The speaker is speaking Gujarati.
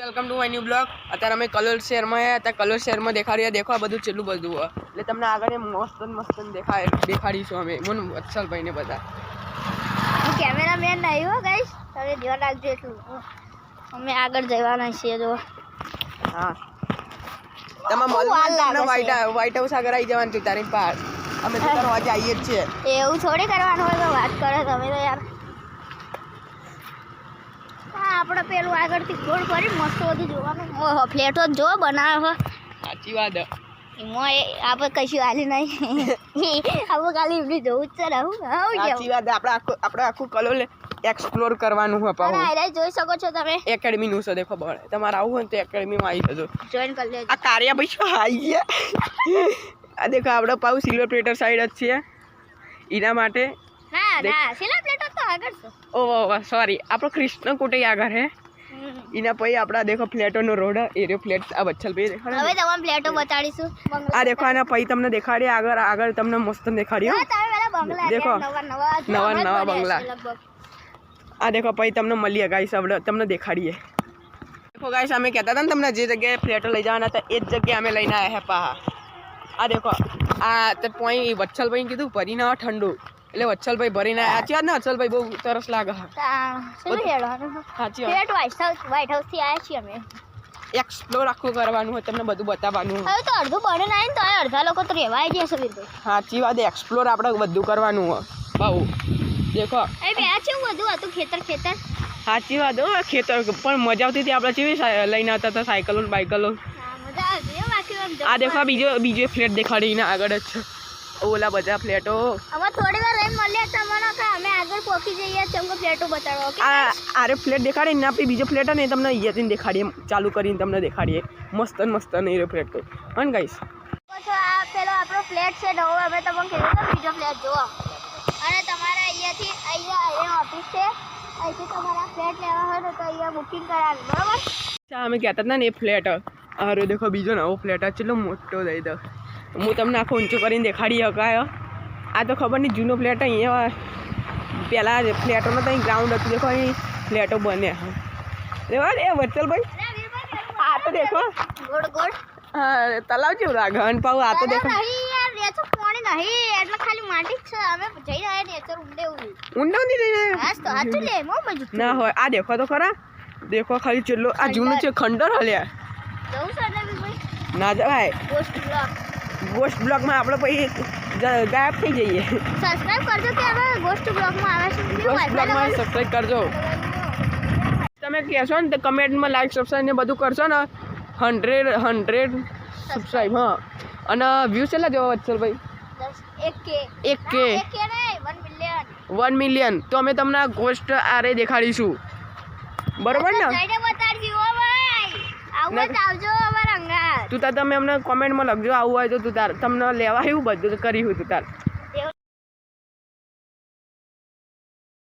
Welcome to my new blog. અત્યારે અમે કલોલ શહેરમાં આવ્યા હતા। કલોલ શહેરમાં દેખાડીએ, દેખો આ બધું છેલ્લું બધું એટલે તમને આગળ મસ્ત દેખાડીશું અમે મને વત્સલભાઈને બધા। હું કેમેરામેન નહીં હો ગાઈસ, તમે ધ્યાન રાખજો એટલું। અમે આગળ જવાના છીએ જો। હા તમે વ્હાઈટ હાઉસ આગળ આવી જવાનું છે તારી પાસ। અમે તો કરવા જઈએ જ છીએ। એવું થોડી કરવાનું હોય તો વાત કરો તમે તો યાર। આપણે પેલું આગળથી ગોળ ફરી મસ્ત બધું જોવાનું। ઓહો ફ્લેટો જો બનાવે છે। સાચી વાત એમાં આપણે કશું હાલી નહીં, આપણે ખાલી એમની જવું જ છે ને। સાચી વાત આપણે આખું કલોલ એક્સપ્લોર કરવાનું છે। પણ જોઈ શકો છો તમે એકેડમીનું છે, દેખો બળ તમારે આવું હોય તો એકેડમીમાં આવી જજો, જોઈન કરી લેજો। આ કાર્ય ભાઈ શું આવી ગયા આ દેખો આપણે પાઉ સિલ્વર પ્લેટર સાઈડ જ છીએ એના માટે। ના સિલ્વર પ્લેટર તો આગળ છે। ઓહ સોરી, આપણો કૃષ્ણ કોટે આગળ હે એના પછી આપણા દેખો ફ્લેટોનો રોડ એરિયો ફ્લેટ આ વચ્ચલ ભાઈ દેખાડે। હવે તમને ફ્લેટો બતાડીશું। આ દેખો આના પછી તમને દેખાડીએ આગળ તમને મસ્ત દેખાડીએ। દેખો નવા બંગલા આ દેખો પછી તમને મળીએ ગાઈસ, આપણે તમને દેખાડીએ। દેખો ગાઈસ અમે કહેતા હતા ને તમને જે જગ્યાએ ફ્લેટો લઈ જવાના હતા એ જ જગ્યાએ અમે લઈને આવ્યા હે પાહા। આ દેખો આ તો પોઈ વત્સલભાઈ કીધું ભરીને આવો ઠંડુ, એટલે વત્સલભાઈ ભરીને સાચી વાત ને વત્સલભાઈ બહુ તરસ લાગે સાચી વાત। વ્હાઈટ હાઉસ થી આવ્યા છીએ અમે, એક્સપ્લોર આખું કરવાનું હોય, તમને બધું બતાવવાનું હોય। હવે તો અડધું બને ના તો અડધા લોકો તો રહેવાય જશે વીરભાઈ। સાચી વાત, એક્સપ્લોર આપણે બધું કરવાનું હોય બહુ। દેખો એ બે છે બધું હતું ખેતર સાચી વાત હો, ખેતર પણ મજા આવતી હતી। આપણે કેવી લઈને આવતા હતા સાયકલો બાઇકલો, મજા આવતી બાકી। આ દેખો બીજો ફ્લેટ દેખાડીને આગળ જ છે ઓલા બધા ફ્લેટો। અમે થોડી વાર રહીને મળ્યા તમને કે અમે આગળ પહોંચી જઈએ ચમકો ફ્લેટો બતાડો। ઓકે આરે ફ્લેટ દેખાડીને આપણે બીજો ફ્લેટ ને તમને અહીંયાથી દેખાડીએ, ચાલુ કરીને તમને દેખાડીએ મસ્ત નહીં ફ્લેટ તો હન ગાઈસ। આ પેલો આપણો ફ્લેટ છે નવો, અમે તમને કીધું તો બીજો ફ્લેટ જોવો। અને તમારે અહીંયા ઓફિસ છે, અહીંથી તમારા ફ્લેટ લેવા હોય તો અહીંયા બુકિંગ કરાવી બરાબર। અમે કહેતા હતા ને એ ફ્લેટ અરે દેખો બીજો નવો ફ્લેટ કેટલો મોટો દઈ દો, હું તમને આખો ઊંચો કરીને દેખાડી શકાય। આ તો ખબર નહીં જૂનો ફ્લેટ અહીંયા પહેલાં ફ્લેટોમાં તો અહીં ગ્રાઉન્ડ હતું, દેખો અહીં ફ્લેટો બન્યા દેખો એ વત્સલભાઈ। આ તો દેખો ગોળ હા તલાવ જેવું લાગે અને પાઉ આ તો દેખો પાણી નહીં એટલે ખાલી માટી જ છે। અમે જઈ રહ્યા નેચર ઊંડો નહીં જઈને ના હોય। આ દેખો તો ખરા, દેખો ખાલી ચેટલો આ જૂનું છે ખંડર હલ્યા ના જવાય। ગોસ્ટ બ્લોગમાં આપણે પછી ગાયબ થઈ જઈએ। સબસ્ક્રાઇબ કરજો કે હવે ગોસ્ટ બ્લોગમાં આવે છે, ગોસ્ટ બ્લોગમાં સબસ્ક્રાઇબ કરજો। તમે કહેશો ને તો કમેન્ટમાં લાઈક સબસ્ક્રાઇબ ને બધું કરશો ને 100 સબસ્ક્રાઇબ હા। અને વ્યૂ કેટલા જોવા વત્સલભાઈ? 1K 1 મિલિયન તો અમે તમને ગોસ્ટ આરે દેખાડીશું બરોબર ને। તું તાર તમે અમને કોમેન્ટમાં લખજો આવું હોય તો તું તાર તમને લેવા એવું બધું કર્યું તું તાર।